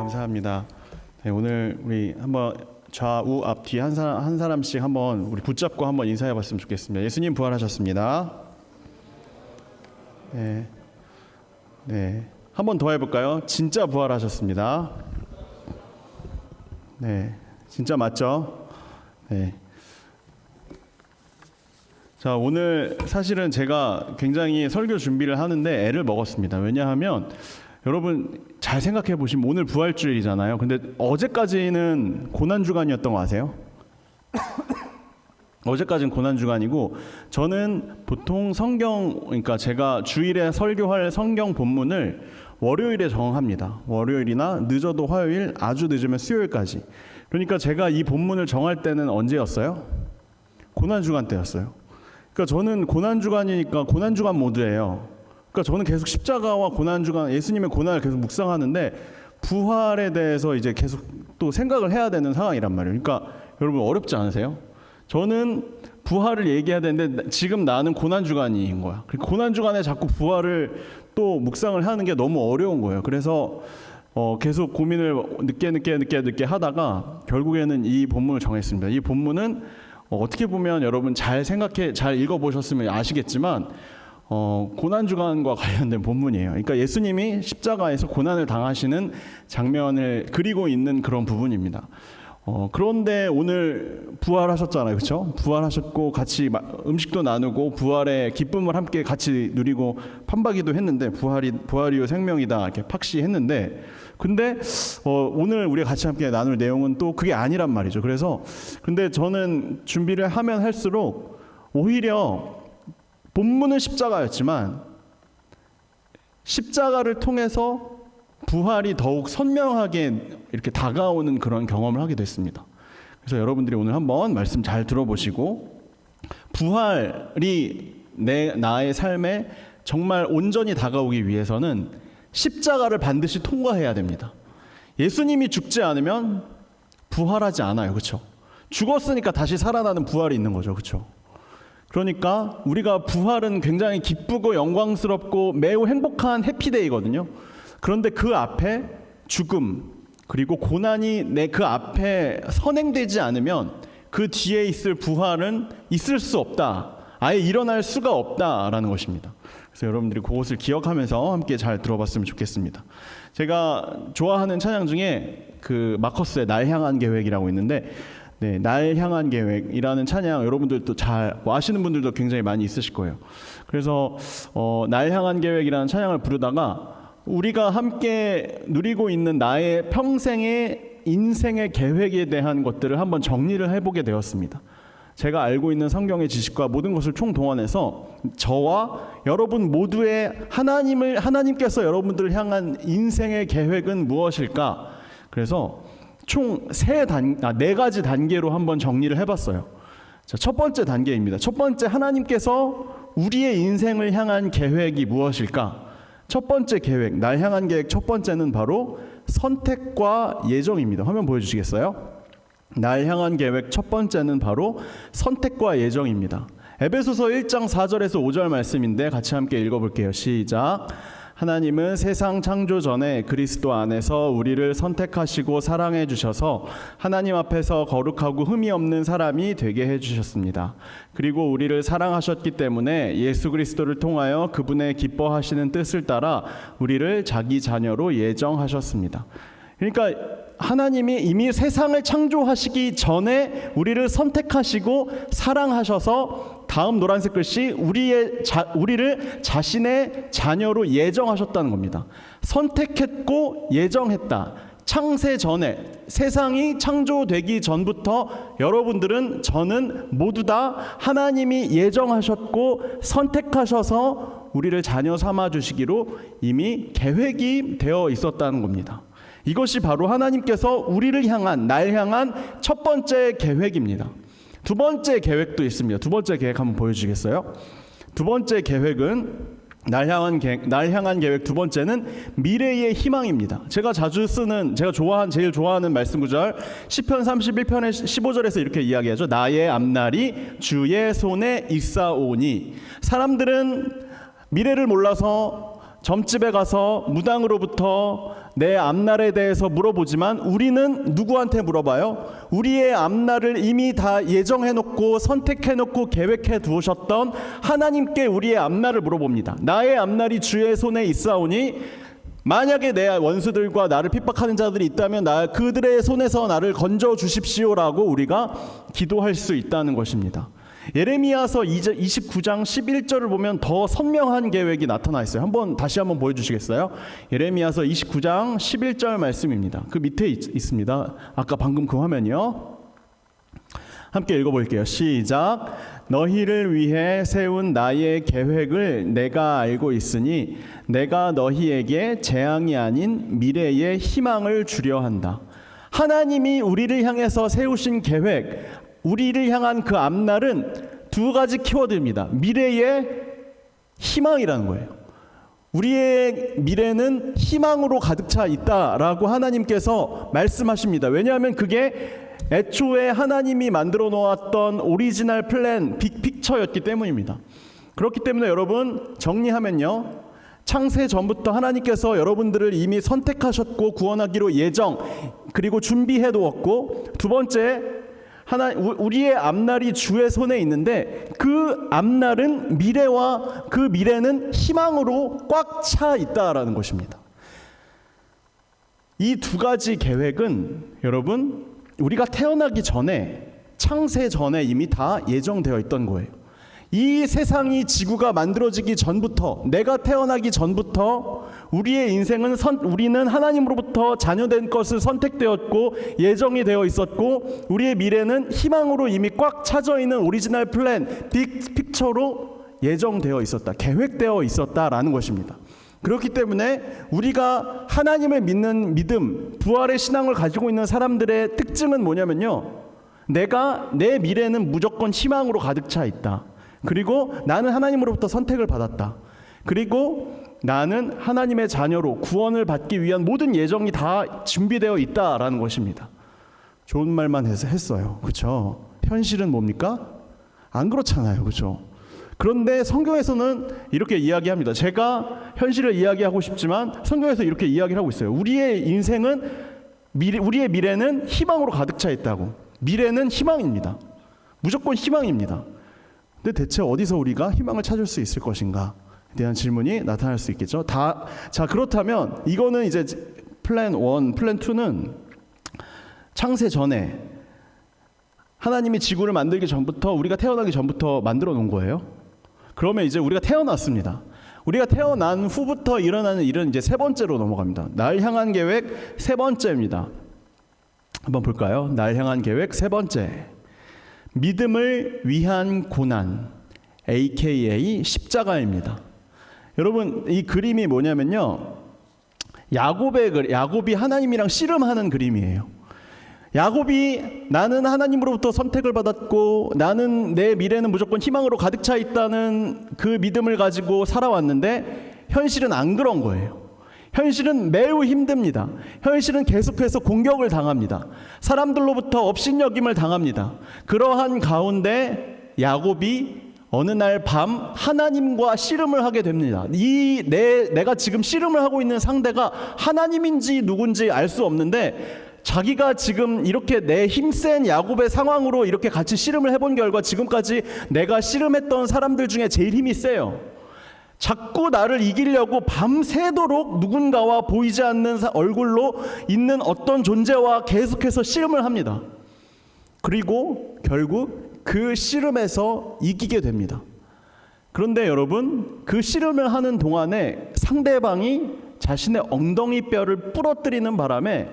감사합니다. 네, 오늘 우리 한번 좌우 앞뒤 한 사람씩 한번 우리 붙잡고 한번 인사해봤으면 좋겠습니다. 예수님 부활하셨습니다. 네, 네, 한 번 더 해볼까요? 진짜 부활하셨습니다. 네, 진짜 맞죠? 네. 자, 오늘 사실은 제가 굉장히 설교 준비를 하는데 애를 먹었습니다. 왜냐하면 여러분 잘 생각해 보시면 오늘 부활주일이잖아요. 근데 어제까지는 고난주간이었던 거 아세요? 어제까지는 고난주간이고 저는 보통 그러니까 제가 주일에 설교할 성경 본문을 월요일에 정합니다. 월요일이나 늦어도 화요일, 아주 늦으면 수요일까지. 그러니까 제가 이 본문을 정할 때는 언제였어요? 고난주간 때였어요. 그러니까 저는 고난주간이니까 고난주간 모드예요. 그러니까 저는 계속 십자가와 고난주간, 예수님의 고난을 계속 묵상하는데 부활에 대해서 이제 계속 또 생각을 해야 되는 상황이란 말이에요. 그러니까 여러분 어렵지 않으세요? 저는 부활을 얘기해야 되는데 지금 나는 고난주간인 거야. 고난주간에 자꾸 부활을 또 묵상을 하는 게 너무 어려운 거예요. 그래서 계속 고민을 늦게 하다가 결국에는 이 본문을 정했습니다. 이 본문은 어떻게 보면 여러분 잘 읽어보셨으면 아시겠지만 고난주간과 관련된 본문이에요. 그러니까 예수님이 십자가에서 고난을 당하시는 장면을 그리고 있는 그런 부분입니다. 그런데 오늘 부활하셨잖아요. 그렇죠? 부활하셨고 같이 음식도 나누고 부활의 기쁨을 함께 같이 누리고 판박이도 했는데 부활이요 생명이다 이렇게 팍시했는데 근데 오늘 우리가 같이 함께 나눌 내용은 또 그게 아니란 말이죠. 근데 저는 준비를 하면 할수록 오히려 본문은 십자가였지만 십자가를 통해서 부활이 더욱 선명하게 이렇게 다가오는 그런 경험을 하게 됐습니다. 그래서 여러분들이 오늘 한번 말씀 잘 들어보시고 부활이 나의 삶에 정말 온전히 다가오기 위해서는 십자가를 반드시 통과해야 됩니다. 예수님이 죽지 않으면 부활하지 않아요. 그렇죠? 죽었으니까 다시 살아나는 부활이 있는 거죠. 그렇죠? 그러니까 우리가 부활은 굉장히 기쁘고 영광스럽고 매우 행복한 해피데이거든요. 그런데 그 앞에 죽음 그리고 고난이 그 앞에 선행되지 않으면 그 뒤에 있을 부활은 있을 수 없다. 아예 일어날 수가 없다라는 것입니다. 그래서 여러분들이 그것을 기억하면서 함께 잘 들어봤으면 좋겠습니다. 제가 좋아하는 찬양 중에 그 마커스의 날 향한 계획이라고 있는데 네, 날 향한 계획이라는 찬양 여러분들도 잘 아시는 분들도 굉장히 많이 있으실 거예요. 그래서 날 향한 계획이라는 찬양을 부르다가 우리가 함께 누리고 있는 나의 평생의 인생의 계획에 대한 것들을 한번 정리를 해보게 되었습니다. 제가 알고 있는 성경의 지식과 모든 것을 총동원해서 저와 여러분 모두의 하나님께서 여러분들을 향한 인생의 계획은 무엇일까? 그래서 총 4가지 단계로 한번 정리를 해봤어요. 자, 첫 번째 단계입니다. 첫 번째, 하나님께서 우리의 인생을 향한 계획이 무엇일까? 첫 번째 계획, 날 향한 계획 첫 번째는 바로 선택과 예정입니다. 화면 보여주시겠어요? 날 향한 계획 첫 번째는 바로 선택과 예정입니다. 에베소서 1장 4절에서 5절 말씀인데 같이 함께 읽어볼게요. 시작. 하나님은 세상 창조 전에 그리스도 안에서 우리를 선택하시고 사랑해 주셔서 하나님 앞에서 거룩하고 흠이 없는 사람이 되게 해주셨습니다. 그리고 우리를 사랑하셨기 때문에 예수 그리스도를 통하여 그분의 기뻐하시는 뜻을 따라 우리를 자기 자녀로 예정하셨습니다. 그러니까 하나님이 이미 세상을 창조하시기 전에 우리를 선택하시고 사랑하셔서 다음 노란색 글씨 우리를 자신의 자녀로 예정하셨다는 겁니다. 선택했고 예정했다. 창세 전에 세상이 창조되기 전부터 저는 모두 다 하나님이 예정하셨고 선택하셔서 우리를 자녀 삼아 주시기로 이미 계획이 되어 있었다는 겁니다. 이것이 바로 하나님께서 날 향한 첫 번째 계획입니다. 두 번째 계획도 있습니다. 두 번째 계획 한번 보여주시겠어요? 두 번째 계획은 날 향한 계획 두 번째는 미래의 희망입니다. 제가 제일 좋아하는 말씀 구절 시편 31편의 15절에서 이렇게 이야기하죠. 나의 앞날이 주의 손에 있사오니. 사람들은 미래를 몰라서 점집에 가서 무당으로부터 내 앞날에 대해서 물어보지만 우리는 누구한테 물어봐요? 우리의 앞날을 이미 다 예정해놓고 선택해놓고 계획해 두셨던 하나님께 우리의 앞날을 물어봅니다. 나의 앞날이 주의 손에 있사오니 만약에 내 원수들과 나를 핍박하는 자들이 있다면 그들의 손에서 나를 건져 주십시오라고 우리가 기도할 수 있다는 것입니다. 예레미야서 29장 11절을 보면 더 선명한 계획이 나타나 있어요. 다시 한번 보여주시겠어요? 예레미야서 29장 11절 말씀입니다. 그 밑에 있습니다. 아까 방금 그 화면이요. 함께 읽어볼게요. 시작. 너희를 위해 세운 나의 계획을 내가 알고 있으니 내가 너희에게 재앙이 아닌 미래의 희망을 주려 한다. 하나님이 우리를 향해서 세우신 계획, 우리를 향한 그 앞날은 두 가지 키워드입니다. 미래의 희망이라는 거예요. 우리의 미래는 희망으로 가득 차 있다라고 하나님께서 말씀하십니다. 왜냐하면 그게 애초에 하나님이 만들어 놓았던 오리지널 플랜, 빅픽처였기 때문입니다. 그렇기 때문에 여러분 정리하면요, 창세 전부터 하나님께서 여러분들을 이미 선택하셨고 구원하기로 예정 그리고 준비해 두었고, 두 번째 우리의 앞날이 주의 손에 있는데 그 앞날은 미래와 그 미래는 희망으로 꽉 차 있다라는 것입니다. 이 두 가지 계획은 여러분 우리가 태어나기 전에, 창세 전에 이미 다 예정되어 있던 거예요. 이 세상이, 지구가 만들어지기 전부터, 내가 태어나기 전부터 우리의 인생은 우리는 하나님으로부터 자녀된 것을 선택되었고 예정이 되어 있었고, 우리의 미래는 희망으로 이미 꽉 차져 있는 오리지널 플랜, 빅픽처로 예정되어 있었다, 계획되어 있었다라는 것입니다. 그렇기 때문에 우리가 하나님을 믿는 믿음, 부활의 신앙을 가지고 있는 사람들의 특징은 뭐냐면요, 내 미래는 무조건 희망으로 가득 차 있다. 그리고 나는 하나님으로부터 선택을 받았다. 그리고 나는 하나님의 자녀로 구원을 받기 위한 모든 예정이 다 준비되어 있다라는 것입니다. 좋은 말만 했어요. 그렇죠? 현실은 뭡니까? 안 그렇잖아요. 그렇죠? 그런데 성경에서는 이렇게 이야기합니다. 제가 현실을 이야기하고 싶지만 성경에서 이렇게 이야기를 하고 있어요. 우리의 인생은 우리의 미래는 희망으로 가득 차 있다고. 미래는 희망입니다. 무조건 희망입니다. 근데 대체 어디서 우리가 희망을 찾을 수 있을 것인가에 대한 질문이 나타날 수 있겠죠. 자, 그렇다면 이거는 이제 플랜 1, 플랜 2는 창세 전에 하나님이 지구를 만들기 전부터, 우리가 태어나기 전부터 만들어 놓은 거예요. 그러면 이제 우리가 태어났습니다. 우리가 태어난 후부터 일어나는 일은 이제 세 번째로 넘어갑니다. 날 향한 계획 세 번째입니다. 한번 볼까요? 날 향한 계획 세 번째. 믿음을 위한 고난, AKA 십자가입니다. 여러분, 이 그림이 뭐냐면요, 야곱이 하나님이랑 씨름하는 그림이에요. 야곱이 나는 하나님으로부터 선택을 받았고 나는 내 미래는 무조건 희망으로 가득 차 있다는 그 믿음을 가지고 살아왔는데, 현실은 안 그런 거예요. 현실은 매우 힘듭니다. 현실은 계속해서 공격을 당합니다. 사람들로부터 업신여김을 당합니다. 그러한 가운데 야곱이 어느 날 밤 하나님과 씨름을 하게 됩니다. 내가 지금 씨름을 하고 있는 상대가 하나님인지 누군지 알 수 없는데, 자기가 지금 이렇게 내 힘센 야곱의 상황으로 이렇게 같이 씨름을 해본 결과 지금까지 내가 씨름했던 사람들 중에 제일 힘이 세요. 자꾸 나를 이기려고 밤새도록 누군가와 보이지 않는 얼굴로 있는 어떤 존재와 계속해서 씨름을 합니다. 그리고 결국 그 씨름에서 이기게 됩니다. 그런데 여러분, 그 씨름을 하는 동안에 상대방이 자신의 엉덩이 뼈를 부러뜨리는 바람에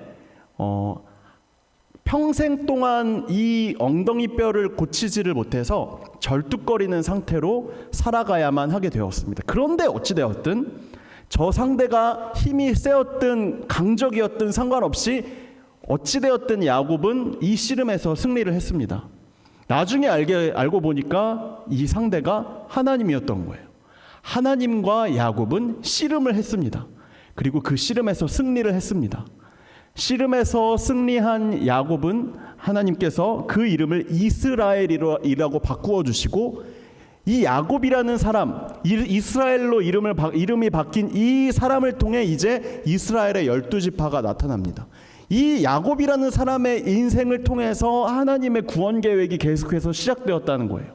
평생 동안 이 엉덩이 뼈를 고치지를 못해서 절뚝거리는 상태로 살아가야만 하게 되었습니다. 그런데 어찌되었든 저 상대가 힘이 세었든 강적이었든 상관없이 어찌되었든 야곱은 이 씨름에서 승리를 했습니다. 나중에 알고 보니까 이 상대가 하나님이었던 거예요. 하나님과 야곱은 씨름을 했습니다. 그리고 그 씨름에서 승리를 했습니다. 씨름에서 승리한 야곱은 하나님께서 그 이름을 이스라엘이라고 바꾸어 주시고, 이 야곱이라는 사람, 이스라엘로 이름이 바뀐 이 사람을 통해 이제 이스라엘의 12지파가 나타납니다. 이 야곱이라는 사람의 인생을 통해서 하나님의 구원 계획이 계속해서 시작되었다는 거예요.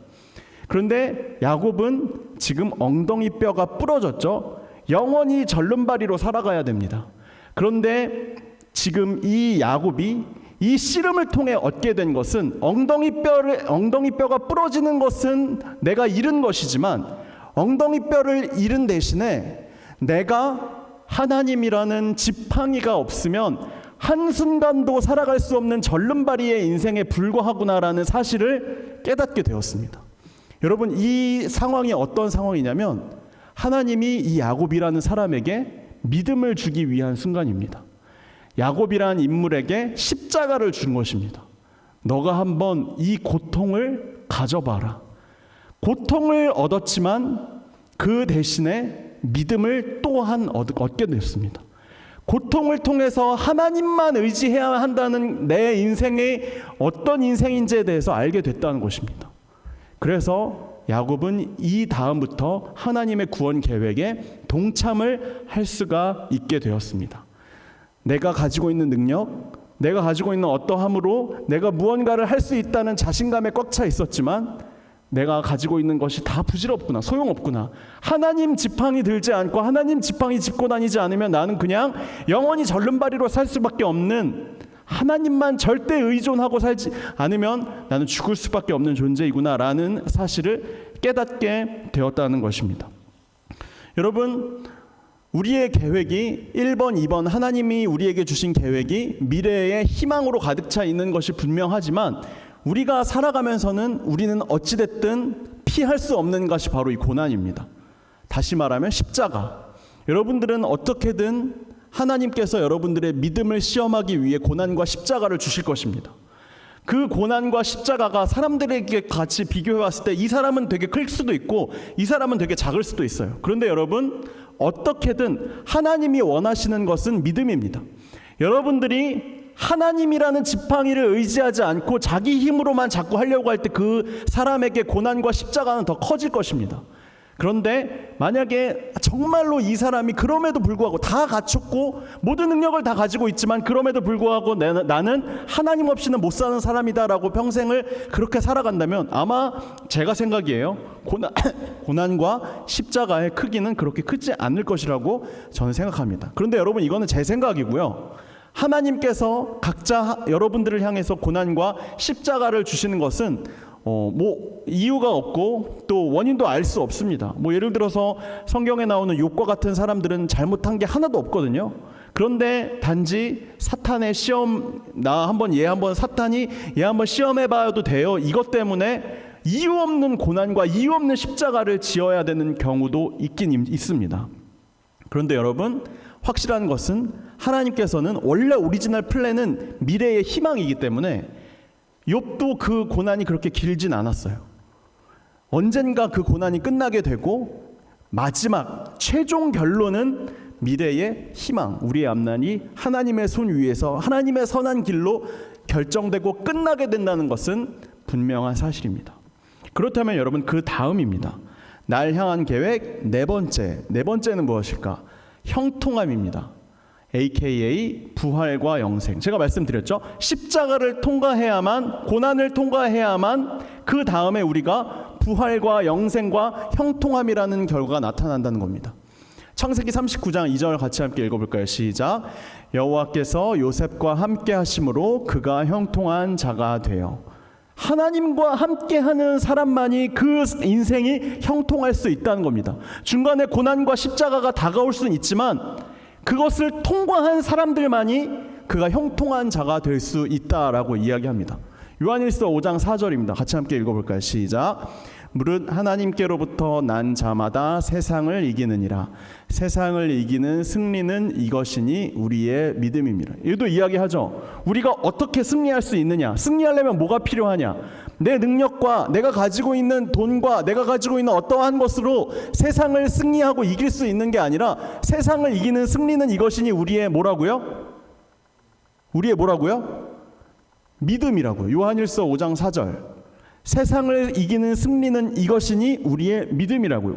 그런데 야곱은 지금 엉덩이 뼈가 부러졌죠. 영원히 절름발이로 살아가야 됩니다. 그런데 지금 이 야곱이 이 씨름을 통해 얻게 된 것은 엉덩이 뼈가 부러지는 것은 내가 잃은 것이지만 엉덩이 뼈를 잃은 대신에 내가 하나님이라는 지팡이가 없으면 한순간도 살아갈 수 없는 절름발이의 인생에 불과하구나라는 사실을 깨닫게 되었습니다. 여러분, 이 상황이 어떤 상황이냐면 하나님이 이 야곱이라는 사람에게 믿음을 주기 위한 순간입니다. 야곱이라는 인물에게 십자가를 준 것입니다. 너가 한번 이 고통을 가져봐라. 고통을 얻었지만 그 대신에 믿음을 또한 얻게 됐습니다. 고통을 통해서 하나님만 의지해야 한다는 내 인생이 어떤 인생인지에 대해서 알게 됐다는 것입니다. 그래서 야곱은 이 다음부터 하나님의 구원 계획에 동참을 할 수가 있게 되었습니다. 내가 가지고 있는 능력, 내가 가지고 있는 어떠함으로 내가 무언가를 할 수 있다는 자신감에 꽉 차 있었지만 내가 가지고 있는 것이 다 부질없구나, 소용없구나. 하나님 지팡이 들지 않고 하나님 지팡이 짚고 다니지 않으면 나는 그냥 영원히 절름발이로 살 수밖에 없는, 하나님만 절대 의존하고 살지 않으면 나는 죽을 수밖에 없는 존재이구나라는 사실을 깨닫게 되었다는 것입니다. 여러분, 우리의 계획이 1번, 2번 하나님이 우리에게 주신 계획이 미래의 희망으로 가득 차 있는 것이 분명하지만 우리가 살아가면서는 우리는 어찌됐든 피할 수 없는 것이 바로 이 고난입니다. 다시 말하면 십자가. 여러분들은 어떻게든 하나님께서 여러분들의 믿음을 시험하기 위해 고난과 십자가를 주실 것입니다. 그 고난과 십자가가 사람들에게 같이 비교해 봤을 때 이 사람은 되게 클 수도 있고 이 사람은 되게 작을 수도 있어요. 그런데 여러분, 어떻게든 하나님이 원하시는 것은 믿음입니다. 여러분들이 하나님이라는 지팡이를 의지하지 않고 자기 힘으로만 자꾸 하려고 할 때 그 사람에게 고난과 십자가는 더 커질 것입니다. 그런데 만약에 정말로 이 사람이 그럼에도 불구하고 다 갖췄고 모든 능력을 다 가지고 있지만 그럼에도 불구하고 나는 하나님 없이는 못 사는 사람이다라고 평생을 그렇게 살아간다면 아마 제가 생각이에요. 고난과 십자가의 크기는 그렇게 크지 않을 것이라고 저는 생각합니다. 그런데 여러분, 이거는 제 생각이고요. 하나님께서 각자 여러분들을 향해서 고난과 십자가를 주시는 것은 이유가 없고 또 원인도 알 수 없습니다. 예를 들어서 성경에 나오는 욥과 같은 사람들은 잘못한 게 하나도 없거든요. 그런데 단지 사탄의 시험, 사탄이 얘 한번 시험해봐도 돼요, 이것 때문에 이유 없는 고난과 이유 없는 십자가를 지어야 되는 경우도 있긴 있습니다. 그런데 여러분, 확실한 것은 하나님께서는 원래 오리지널 플랜은 미래의 희망이기 때문에 욥도 그 고난이 그렇게 길진 않았어요. 언젠가 그 고난이 끝나게 되고 마지막 최종 결론은 미래의 희망, 우리의 앞날이 하나님의 손 위에서 하나님의 선한 길로 결정되고 끝나게 된다는 것은 분명한 사실입니다. 그렇다면 여러분, 그 다음입니다. 날 향한 계획 네 번째는 무엇일까? 형통함입니다. AKA 부활과 영생. 제가 말씀드렸죠. 십자가를 통과해야만, 고난을 통과해야만 그 다음에 우리가 부활과 영생과 형통함이라는 결과가 나타난다는 겁니다. 창세기 39장 2절 같이 함께 읽어볼까요? 시작. 여호와께서 요셉과 함께 하심으로 그가 형통한 자가 되어. 하나님과 함께하는 사람만이 그 인생이 형통할 수 있다는 겁니다. 중간에 고난과 십자가가 다가올 수는 있지만 그것을 통과한 사람들만이 그가 형통한 자가 될 수 있다라고 이야기합니다. 요한일서 5장 4절입니다. 같이 함께 읽어볼까요? 시작. 무릇 하나님께로부터 난 자마다 세상을 이기느니라. 세상을 이기는 승리는 이것이니 우리의 믿음입니다. 이것도 이야기하죠. 우리가 어떻게 승리할 수 있느냐? 승리하려면 뭐가 필요하냐? 내 능력과 내가 가지고 있는 돈과 내가 가지고 있는 어떠한 것으로 세상을 승리하고 이길 수 있는 게 아니라 세상을 이기는 승리는 이것이니 우리의 뭐라고요? 우리의 뭐라고요? 믿음이라고요. 요한일서 5장 4절. 세상을 이기는 승리는 이것이니 우리의 믿음이라고요.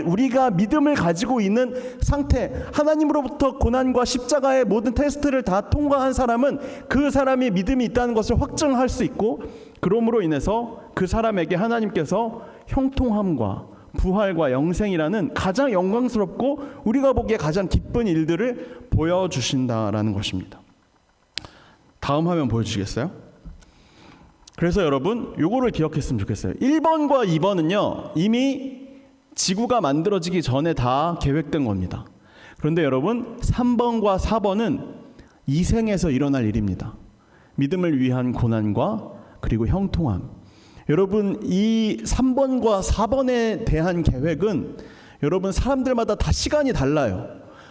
우리가 믿음을 가지고 있는 상태, 하나님으로부터 고난과 십자가의 모든 테스트를 다 통과한 사람은 그 사람이 믿음이 있다는 것을 확증할 수 있고, 그러므로 인해서 그 사람에게 하나님께서 형통함과 부활과 영생이라는 가장 영광스럽고 우리가 보기에 가장 기쁜 일들을 보여주신다라는 것입니다. 다음 화면 보여주시겠어요? 그래서 여러분 요거를 기억했으면 좋겠어요. 1번과 2번은요 이미 지구가 만들어지기 전에 다 계획된 겁니다. 그런데 여러분 3번과 4번은 이 생에서 일어날 일입니다. 믿음을 위한 고난과 그리고 형통함. 여러분 이 3번과 4번에 대한 계획은 여러분 사람들마다 다 시간이 달라요.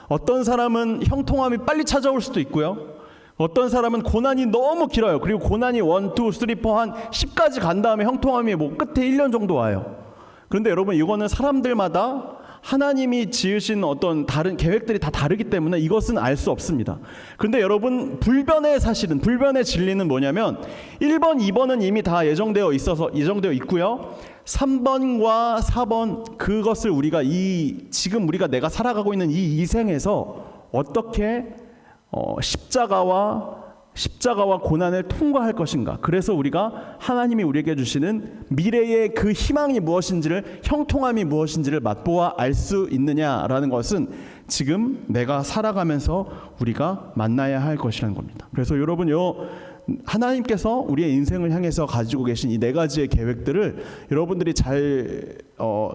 어떤 사람은 형통함이 빨리 찾아올 수도 있고요. 어떤 사람은 고난이 너무 길어요. 그리고 고난이 1, 2, 3, 4 한 10까지 간 다음에 형통함이 뭐 끝에 1년 정도 와요. 그런데 여러분 이거는 사람들마다 하나님이 지으신 어떤 다른 계획들이 다 다르기 때문에 이것은 알 수 없습니다. 그런데 여러분 불변의 사실은, 불변의 진리는 뭐냐면 1번, 2번은 이미 다 예정되어 있고요. 3번과 4번 그것을 우리가 지금 우리가 내가 살아가고 있는 이 이생에서 어떻게 십자가와 고난을 통과할 것인가. 그래서 우리가 하나님이 우리에게 주시는 미래의 그 희망이 무엇인지를, 형통함이 무엇인지를 맛보아 알 수 있느냐라는 것은 지금 내가 살아가면서 우리가 만나야 할 것이라는 겁니다. 그래서 여러분 하나님께서 우리의 인생을 향해서 가지고 계신 이 4가지의 계획들을 여러분들이 잘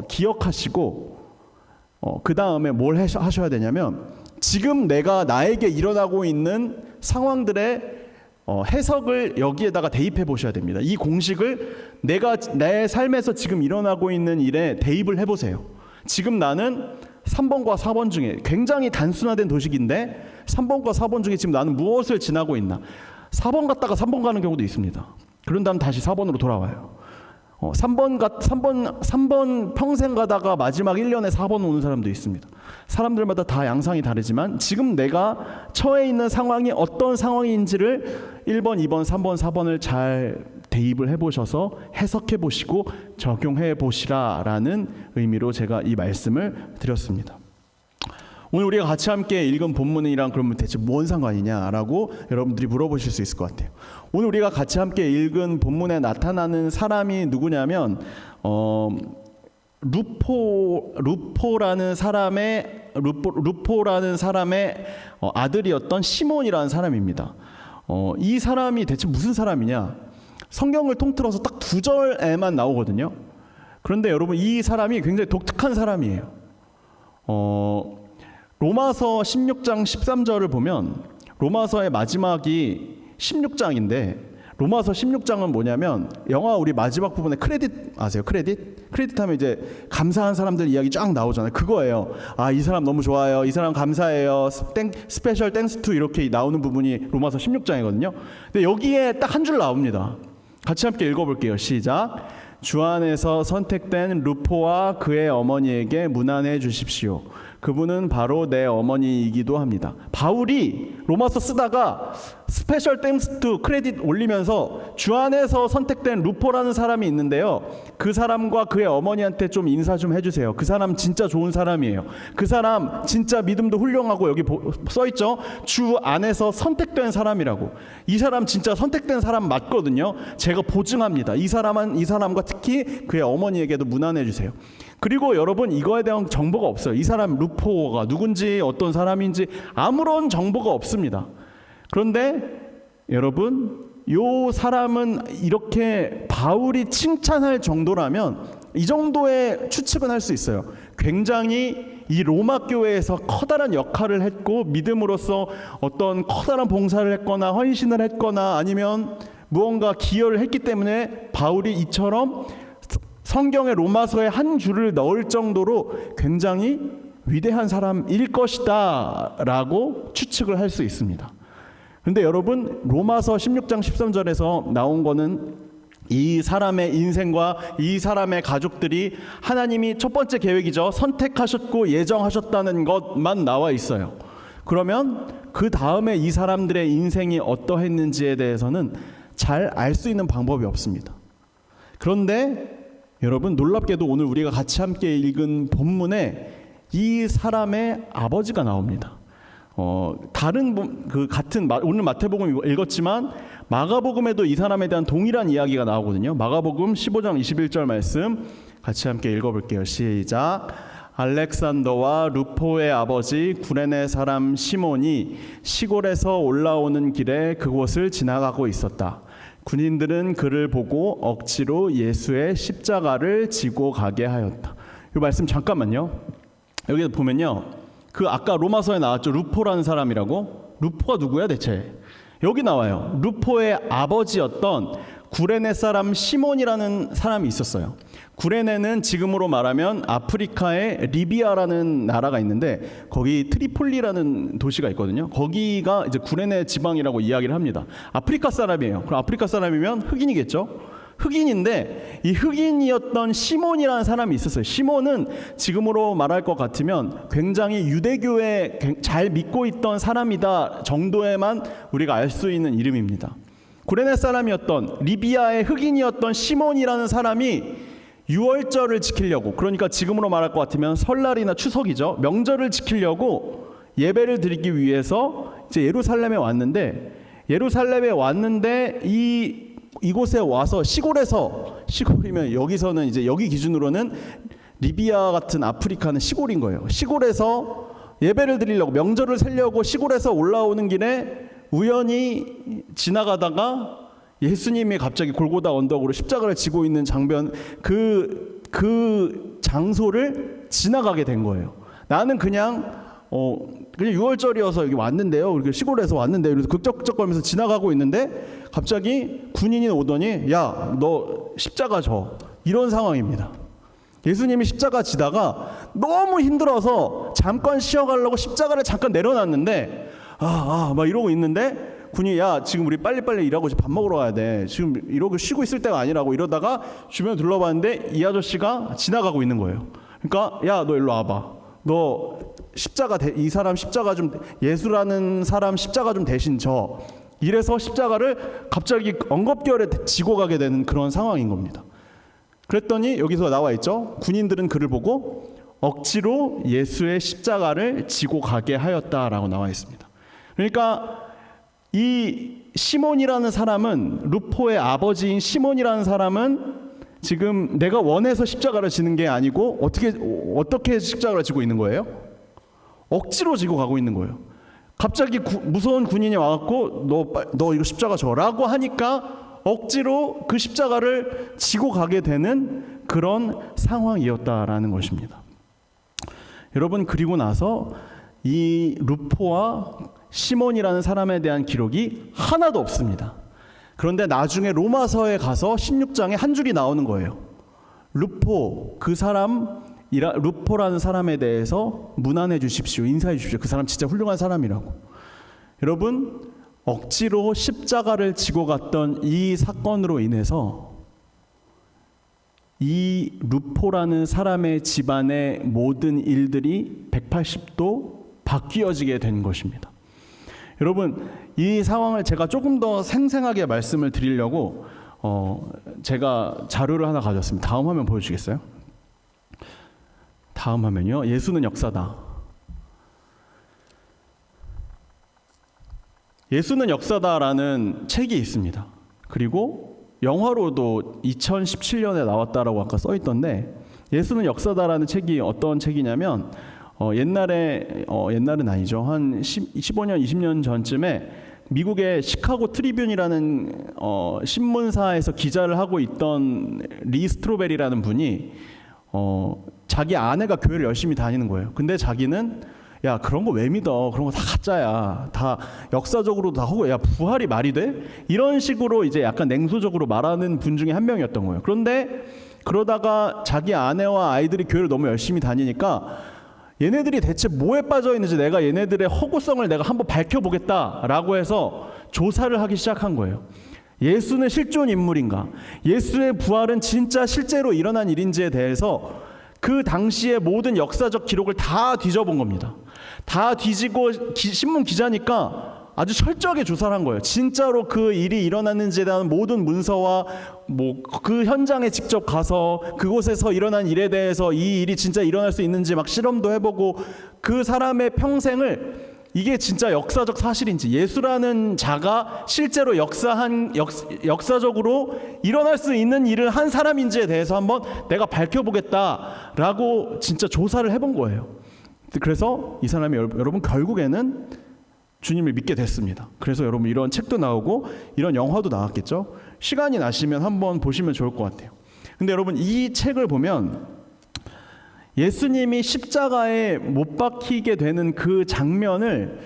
기억하시고 그 다음에 뭘 하셔야 되냐면 지금 나에게 일어나고 있는 상황들의 해석을 여기에다가 대입해 보셔야 됩니다. 이 공식을 내 삶에서 지금 일어나고 있는 일에 대입을 해보세요. 지금 나는 3번과 4번 중에 굉장히 단순화된 도식인데 3번과 4번 중에 지금 나는 무엇을 지나고 있나. 4번 갔다가 3번 가는 경우도 있습니다. 그런 다음 다시 4번으로 돌아와요. 3번 평생 가다가 마지막 1년에 4번 오는 사람도 있습니다. 사람들마다 다 양상이 다르지만 지금 내가 처해 있는 상황이 어떤 상황인지를 1번, 2번, 3번, 4번을 잘 대입을 해보셔서 해석해 보시고 적용해 보시라라는 의미로 제가 이 말씀을 드렸습니다. 오늘 우리가 같이 함께 읽은 본문이랑 그러면 대체 뭔 상관이냐라고 여러분들이 물어보실 수 있을 것 같아요. 오늘 우리가 같이 함께 읽은 본문에 나타나는 사람이 누구냐면 루포라는 사람의 아들이었던 시몬이라는 사람입니다. 이 사람이 대체 무슨 사람이냐? 성경을 통틀어서 딱 2절에만 나오거든요. 그런데 여러분 이 사람이 굉장히 독특한 사람이에요. 로마서 16장 13절을 보면 로마서의 마지막이 16장인데 로마서 16장은 뭐냐면 영화 우리 마지막 부분에 크레딧 아세요? 크레딧 하면 이제 감사한 사람들 이야기 쫙 나오잖아요. 그거예요. 이 사람 너무 좋아요. 이 사람 감사해요. 스페셜 땡스 투 이렇게 나오는 부분이 로마서 16장이거든요. 근데 여기에 딱 한 줄 나옵니다. 같이 함께 읽어볼게요. 시작. 주 안에서 선택된 루포와 그의 어머니에게 문안해 주십시오. 그분은 바로 내 어머니이기도 합니다. 바울이 로마서 쓰다가 스페셜 땡스 투 크레딧 올리면서 주 안에서 선택된 루포라는 사람이 있는데요. 그 사람과 그의 어머니한테 좀 인사 좀 해주세요. 그 사람 진짜 좋은 사람이에요. 그 사람 진짜 믿음도 훌륭하고 여기 써있죠. 주 안에서 선택된 사람이라고. 이 사람 진짜 선택된 사람 맞거든요. 제가 보증합니다. 이 사람과 특히 그의 어머니에게도 문안해 주세요. 그리고 여러분 이거에 대한 정보가 없어요. 이 사람 루포가 누군지 어떤 사람인지 아무런 정보가 없습니다. 그런데 여러분 이 사람은 이렇게 바울이 칭찬할 정도라면 이 정도의 추측은 할 수 있어요. 굉장히 이 로마 교회에서 커다란 역할을 했고 믿음으로써 어떤 커다란 봉사를 했거나 헌신을 했거나 아니면 무언가 기여를 했기 때문에 바울이 이처럼 성경의 로마서에 한 줄을 넣을 정도로 굉장히 위대한 사람일 것이다 라고 추측을 할 수 있습니다. 그런데 여러분 로마서 16장 13절에서 나온 거는 이 사람의 인생과 이 사람의 가족들이 하나님이 첫 번째 계획이죠. 선택하셨고 예정하셨다는 것만 나와 있어요. 그러면 그 다음에 이 사람들의 인생이 어떠했는지에 대해서는 잘 알 수 있는 방법이 없습니다. 그런데 여러분, 놀랍게도 오늘 우리가 같이 함께 읽은 본문에 이 사람의 아버지가 나옵니다. 다른 같은 오늘 마태복음 읽었지만 마가복음에도 이 사람에 대한 동일한 이야기가 나오거든요. 마가복음 15장 21절 말씀 같이 함께 읽어볼게요. 시작. 알렉산더와 루포의 아버지 구레네 사람 시몬이 시골에서 올라오는 길에 그곳을 지나가고 있었다. 군인들은 그를 보고 억지로 예수의 십자가를 지고 가게 하였다. 이 말씀 잠깐만요. 여기 보면요, 그 아까 로마서에 나왔죠. 루포라는 사람이라고. 루포가 누구야 대체? 여기 나와요. 루포의 아버지였던 구레네 사람 시몬이라는 사람이 있었어요. 구레네는 지금으로 말하면 아프리카의 리비아라는 나라가 있는데 거기 트리폴리라는 도시가 있거든요. 거기가 이제 구레네 지방이라고 이야기를 합니다. 아프리카 사람이에요. 그럼 아프리카 사람이면 흑인이겠죠. 흑인인데 이 흑인이었던 시몬이라는 사람이 있었어요. 시몬은 지금으로 말할 것 같으면 굉장히 유대교에 잘 믿고 있던 사람이다 정도에만 우리가 알 수 있는 이름입니다. 구레네 사람이었던 리비아의 흑인이었던 시몬이라는 사람이 유월절을 지키려고, 그러니까 지금으로 말할 것 같으면 설날이나 추석이죠. 명절을 지키려고 예배를 드리기 위해서 이제 예루살렘에 왔는데 이곳에 와서 시골이면 여기서는 이제 여기 기준으로는 리비아 같은 아프리카는 시골인 거예요. 시골에서 예배를 드리려고 명절을 살려고 시골에서 올라오는 길에 우연히 지나가다가 예수님이 갑자기 골고다 언덕으로 십자가를 지고 있는 장면, 그 장소를 지나가게 된 거예요. 나는 그냥 6월절이어서 여기 왔는데요. 이렇게 시골에서 왔는데요. 그래서 극적극적거리면서 지나가고 있는데 갑자기 군인이 오더니 야, 너 십자가 져. 이런 상황입니다. 예수님이 십자가 지다가 너무 힘들어서 잠깐 쉬어가려고 십자가를 잠깐 내려놨는데 막 이러고 있는데 군이 야, 지금 우리 빨리빨리 일하고 밥 먹으러 가야 돼. 지금 이러고 쉬고 있을 때가 아니라고 이러다가 주변을 둘러봤는데 이 아저씨가 지나가고 있는 거예요. 그러니까 야, 너 일로 와봐. 너 이 사람 십자가 좀, 예수라는 사람 십자가 좀 대신 져. 이래서 십자가를 갑자기 엉겁결에 지고 가게 되는 그런 상황인 겁니다. 그랬더니 여기서 나와 있죠. 군인들은 그를 보고 억지로 예수의 십자가를 지고 가게 하였다라고 나와 있습니다. 그러니까 이 시몬이라는 사람은, 루포의 아버지인 시몬이라는 사람은 지금 내가 원해서 십자가를 지는 게 아니고 어떻게 십자가를 지고 있는 거예요? 억지로 지고 가고 있는 거예요. 갑자기 무서운 군인이 와갖고 너 이거 십자가 져라고 하니까 억지로 그 십자가를 지고 가게 되는 그런 상황이었다라는 것입니다. 여러분, 그리고 나서 이 루포와 시몬이라는 사람에 대한 기록이 하나도 없습니다. 그런데 나중에 로마서에 가서 16장에 한 줄이 나오는 거예요. 루포라는 사람에 대해서 문안해 주십시오. 인사해 주십시오. 그 사람 진짜 훌륭한 사람이라고. 여러분, 억지로 십자가를 지고 갔던 이 사건으로 인해서 이 루포라는 사람의 집안의 모든 일들이 180도 바뀌어지게 된 것입니다. 여러분, 이 상황을 제가 조금 더 생생하게 말씀을 드리려고 제가 자료를 하나 가져왔습니다. 다음 화면 보여주시겠어요? 다음 화면이요. 예수는 역사다. 예수는 역사다라는 책이 있습니다. 그리고 영화로도 2017년에 나왔다라고 아까 써 있던데, 예수는 역사다라는 책이 어떤 책이냐면 옛날은 아니죠. 한 15년, 20년 전쯤에 미국의 시카고 트리뷴이라는 신문사에서 기자를 하고 있던 리 스트로베리라는 분이 자기 아내가 교회를 열심히 다니는 거예요. 근데 자기는 야, 그런 거 왜 믿어? 그런 거 다 가짜야. 다 역사적으로 다 허구. 야, 부활이 말이 돼? 이런 식으로 이제 약간 냉소적으로 말하는 분 중에 한 명이었던 거예요. 그런데 그러다가 자기 아내와 아이들이 교회를 너무 열심히 다니니까 얘네들이 대체 뭐에 빠져 있는지 내가 얘네들의 허구성을 내가 한번 밝혀보겠다라고 해서 조사를 하기 시작한 거예요. 예수는 실존 인물인가? 예수의 부활은 진짜 실제로 일어난 일인지에 대해서 그 당시의 모든 역사적 기록을 다 뒤져본 겁니다. 다 뒤지고 신문 기자니까 아주 철저하게 조사를 한 거예요. 진짜로 그 일이 일어났는지에 대한 모든 문서와 뭐 그 현장에 직접 가서 그곳에서 일어난 일에 대해서 이 일이 진짜 일어날 수 있는지 막 실험도 해보고 그 사람의 평생을 이게 진짜 역사적 사실인지 예수라는 자가 실제로 역사적으로 일어날 수 있는 일을 한 사람인지에 대해서 한번 내가 밝혀보겠다라고 진짜 조사를 해본 거예요. 그래서 이 사람이 여러분 결국에는 주님을 믿게 됐습니다. 그래서 여러분 이런 책도 나오고 이런 영화도 나왔겠죠. 시간이 나시면 한번 보시면 좋을 것 같아요. 근데 여러분 이 책을 보면 예수님이 십자가에 못 박히게 되는 그 장면을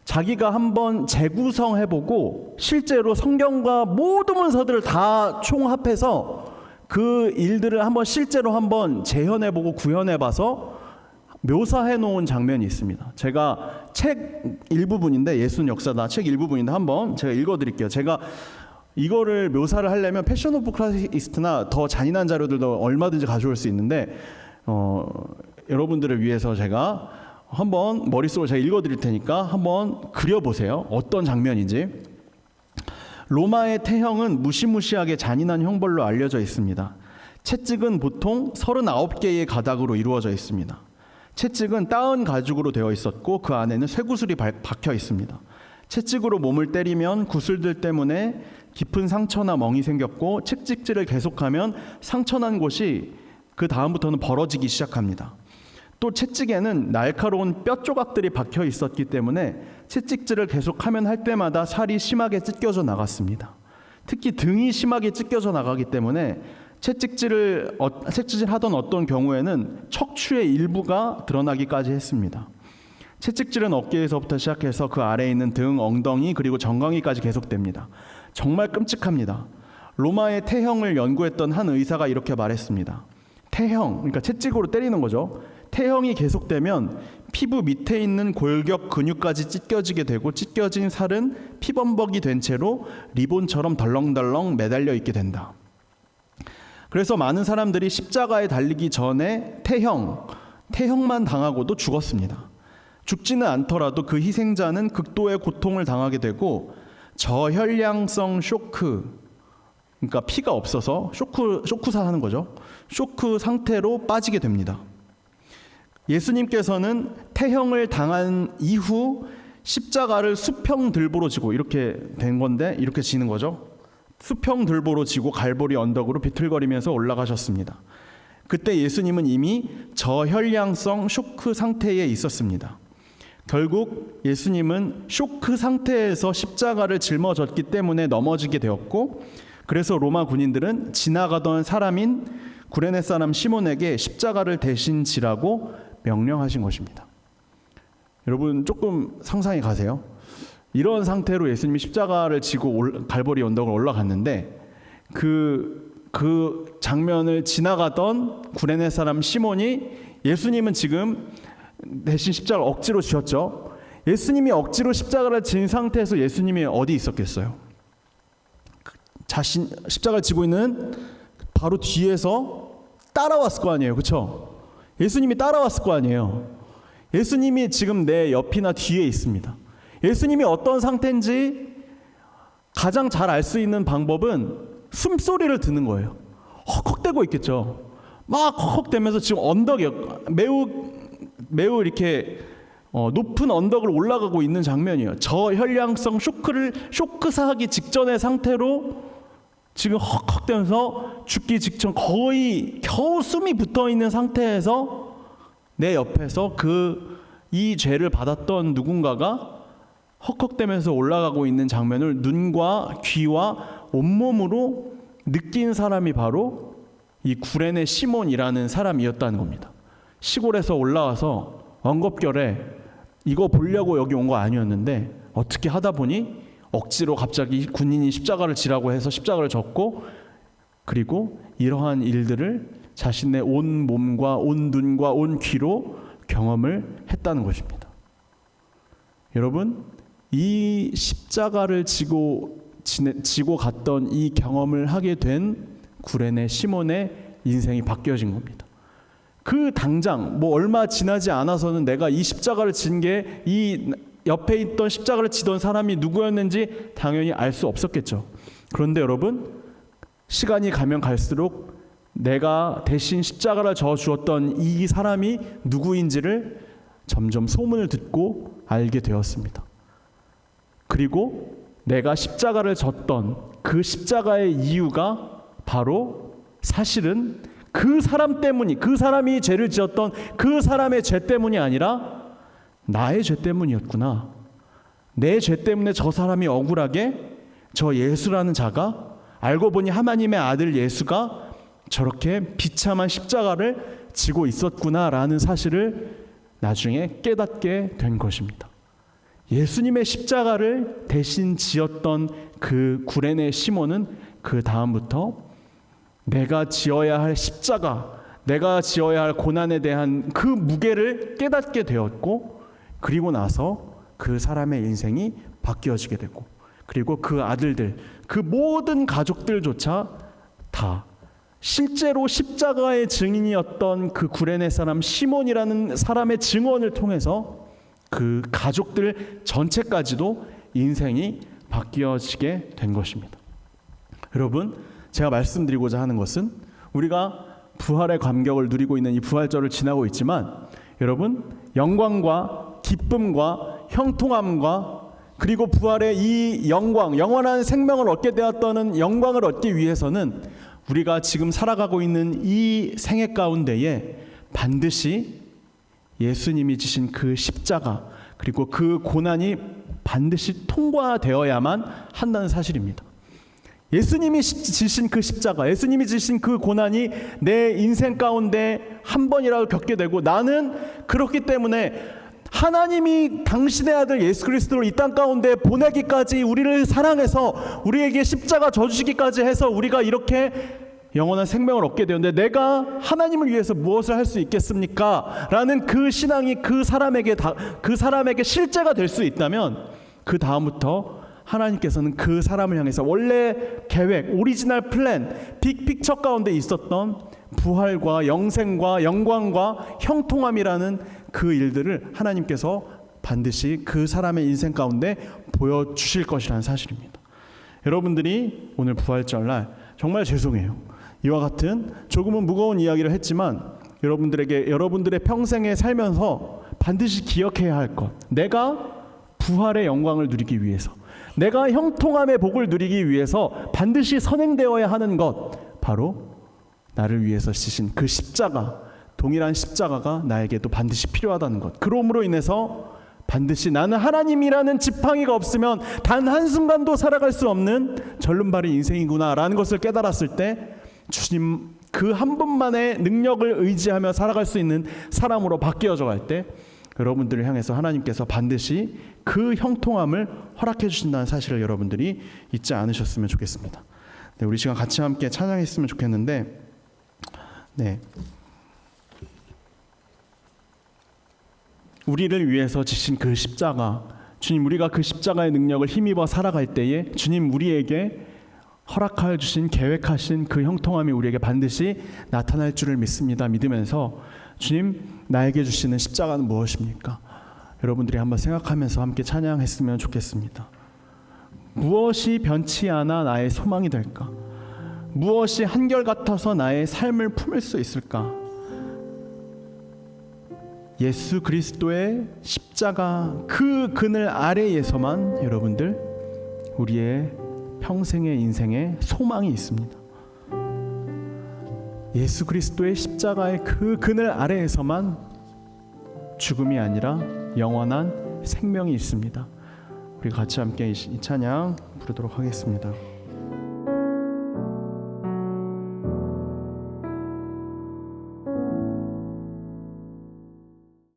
자기가 한번 재구성해보고 실제로 성경과 모든 문서들을 다 총합해서 그 일들을 한번 실제로 한번 재현해보고 구현해봐서 묘사해 놓은 장면이 있습니다. 제가 책 일부분인데 예수는 역사다 책 일부분인데 한번 제가 읽어드릴게요. 제가 이거를 묘사를 하려면 패션 오브 크라이스트나 더 잔인한 자료들도 얼마든지 가져올 수 있는데 여러분들을 위해서 제가 한번 머릿속으로 제가 읽어드릴 테니까 한번 그려보세요. 어떤 장면인지. 로마의 태형은 무시무시하게 잔인한 형벌로 알려져 있습니다. 채찍은 보통 39개의 가닥으로 이루어져 있습니다. 채찍은 따은 가죽으로 되어 있었고 그 안에는 쇠구슬이 박혀 있습니다. 채찍으로 몸을 때리면 구슬들 때문에 깊은 상처나 멍이 생겼고 채찍질을 계속하면 상처난 곳이 그 다음부터는 벌어지기 시작합니다. 또 채찍에는 날카로운 뼈 조각들이 박혀 있었기 때문에 채찍질을 계속하면 할 때마다 살이 심하게 찢겨져 나갔습니다. 특히 등이 심하게 찢겨져 나가기 때문에 채찍질을 하던 어떤 경우에는 척추의 일부가 드러나기까지 했습니다. 채찍질은 어깨에서부터 시작해서 그 아래에 있는 등, 엉덩이 그리고 정강이까지 계속됩니다. 정말 끔찍합니다. 로마의 태형을 연구했던 한 의사가 이렇게 말했습니다. 태형, 그러니까 채찍으로 때리는 거죠. 태형이 계속되면 피부 밑에 있는 골격 근육까지 찢겨지게 되고 찢겨진 살은 피범벅이 된 채로 리본처럼 덜렁덜렁 매달려 있게 된다. 그래서 많은 사람들이 십자가에 달리기 전에 태형만 당하고도 죽었습니다. 죽지는 않더라도 그 희생자는 극도의 고통을 당하게 되고 저혈량성 쇼크, 그러니까 피가 없어서 쇼크사 하는 거죠. 쇼크 상태로 빠지게 됩니다. 예수님께서는 태형을 당한 이후 십자가를 수평들보로 지고 이렇게 된 건데 이렇게 지는 거죠. 수평들보로 지고 갈보리 언덕으로 비틀거리면서 올라가셨습니다. 그때 예수님은 이미 저혈량성 쇼크 상태에 있었습니다. 결국 예수님은 쇼크 상태에서 십자가를 짊어졌기 때문에 넘어지게 되었고 그래서 로마 군인들은 지나가던 사람인 구레네 사람 시몬에게 십자가를 대신 지라고 명령하신 것입니다. 여러분 조금 상상해 가세요. 이런 상태로 예수님이 십자가를 지고 갈보리 언덕을 올라갔는데 그 장면을 지나가던 구레네 사람 시몬이 예수님은 지금 대신 십자가를 억지로 지었죠. 예수님이 억지로 십자가를 진 상태에서 예수님이 어디 있었겠어요? 자신 십자가를 지고 있는 바로 뒤에서 따라왔을 거 아니에요. 그렇죠? 예수님이 따라왔을 거 아니에요. 예수님이 지금 내 옆이나 뒤에 있습니다. 예수님이 어떤 상태인지 가장 잘 알 수 있는 방법은 숨소리를 듣는 거예요. 헉헉대고 있겠죠. 막 헉헉대면서 지금 언덕에 매우 이렇게 높은 언덕을 올라가고 있는 장면이에요. 저혈량성 쇼크사하기 직전의 상태로 지금 헉헉대면서 죽기 직전 거의 겨우 숨이 붙어 있는 상태에서 내 옆에서 이 죄를 받았던 누군가가 헉헉대면서 올라가고 있는 장면을 눈과 귀와 온몸으로 느낀 사람이 바로 이 구레네 시몬이라는 사람이었다는 겁니다. 시골에서 올라와서 엉겁결에 이거 보려고 여기 온 거 아니었는데 어떻게 하다 보니 억지로 갑자기 군인이 십자가를 지라고 해서 십자가를 졌고 그리고 이러한 일들을 자신의 온 몸과 온 눈과 온 귀로 경험을 했다는 것입니다. 여러분 이 십자가를 지고 갔던 이 경험을 하게 된 구레네 시몬의 인생이 바뀌어진 겁니다. 그 당장 얼마 지나지 않아서는 내가 이 십자가를 진 게 이 옆에 있던 십자가를 지던 사람이 누구였는지 당연히 알 수 없었겠죠. 그런데 여러분, 시간이 가면 갈수록 내가 대신 십자가를 져 주었던 이 사람이 누구인지를 점점 소문을 듣고 알게 되었습니다. 그리고 내가 십자가를 졌던 그 십자가의 이유가 바로 사실은 그 사람 때문이, 그 사람이 죄를 지었던 그 사람의 죄 때문이 아니라 나의 죄 때문이었구나. 내 죄 때문에 저 사람이 억울하게 저 예수라는 자가, 알고 보니 하나님의 아들 예수가 저렇게 비참한 십자가를 지고 있었구나라는 사실을 나중에 깨닫게 된 것입니다. 예수님의 십자가를 대신 지었던 그 구레네 시몬은 그 다음부터 내가 지어야 할 십자가, 내가 지어야 할 고난에 대한 그 무게를 깨닫게 되었고, 그리고 나서 그 사람의 인생이 바뀌어지게 되고, 그리고 그 아들들, 그 모든 가족들조차 다 실제로 십자가의 증인이었던 그 구레네 사람 시몬이라는 사람의 증언을 통해서 그 가족들 전체까지도 인생이 바뀌어지게 된 것입니다. 여러분, 제가 말씀드리고자 하는 것은 우리가 부활의 감격을 누리고 있는 이 부활절을 지나고 있지만, 여러분, 영광과 기쁨과 형통함과 그리고 부활의 이 영광, 영원한 생명을 얻게 되었다는 영광을 얻기 위해서는 우리가 지금 살아가고 있는 이 생애 가운데에 반드시 예수님이 지신 그 십자가, 그리고 그 고난이 반드시 통과되어야만 한다는 사실입니다. 예수님이 지신 그 십자가, 예수님이 지신 그 고난이 내 인생 가운데 한 번이라도 겪게 되고, 나는 그렇기 때문에 하나님이 당신의 아들 예수 그리스도를 이 땅 가운데 보내기까지, 우리를 사랑해서 우리에게 십자가 져주시기까지 해서 우리가 이렇게 영원한 생명을 얻게 되었는데, 내가 하나님을 위해서 무엇을 할 수 있겠습니까? 라는 그 신앙이 그 사람에게 실제가 될 수 있다면, 그 다음부터 하나님께서는 그 사람을 향해서 원래 계획, 오리지널 플랜, 빅픽처 가운데 있었던 부활과 영생과 영광과 형통함이라는 그 일들을 하나님께서 반드시 그 사람의 인생 가운데 보여주실 것이라는 사실입니다. 여러분들이 오늘 부활절날 정말 죄송해요. 이와 같은 조금은 무거운 이야기를 했지만, 여러분들의 평생에 살면서 반드시 기억해야 할 것, 내가 부활의 영광을 누리기 위해서, 내가 형통함의 복을 누리기 위해서 반드시 선행되어야 하는 것, 바로 나를 위해서 지신 그 십자가, 동일한 십자가가 나에게도 반드시 필요하다는 것. 그러므로 인해서 반드시 나는 하나님이라는 지팡이가 없으면 단 한순간도 살아갈 수 없는 절름발이 인생이구나라는 것을 깨달았을 때, 주님 그 한 분만의 능력을 의지하며 살아갈 수 있는 사람으로 바뀌어져 갈 때, 여러분들을 향해서 하나님께서 반드시 그 형통함을 허락해 주신다는 사실을 여러분들이 잊지 않으셨으면 좋겠습니다. 네, 우리 시간 같이 함께 찬양했으면 좋겠는데, 네, 우리를 위해서 지신 그 십자가, 주님, 우리가 그 십자가의 능력을 힘입어 살아갈 때에 주님 우리에게 허락하여 주신, 계획하신 그 형통함이 우리에게 반드시 나타날 줄을 믿습니다. 믿으면서 주님, 나에게 주시는 십자가는 무엇입니까? 여러분들이 한번 생각하면서 함께 찬양했으면 좋겠습니다. 무엇이 변치 않아 나의 소망이 될까? 무엇이 한결같아서 나의 삶을 품을 수 있을까? 예수 그리스도의 십자가 그 그늘 아래에서만 여러분들 우리의 평생의 인생에 소망이 있습니다. 예수 그리스도의 십자가의 그 그늘 아래에서만 죽음이 아니라 영원한 생명이 있습니다. 우리 같이 함께 이 찬양 부르도록 하겠습니다.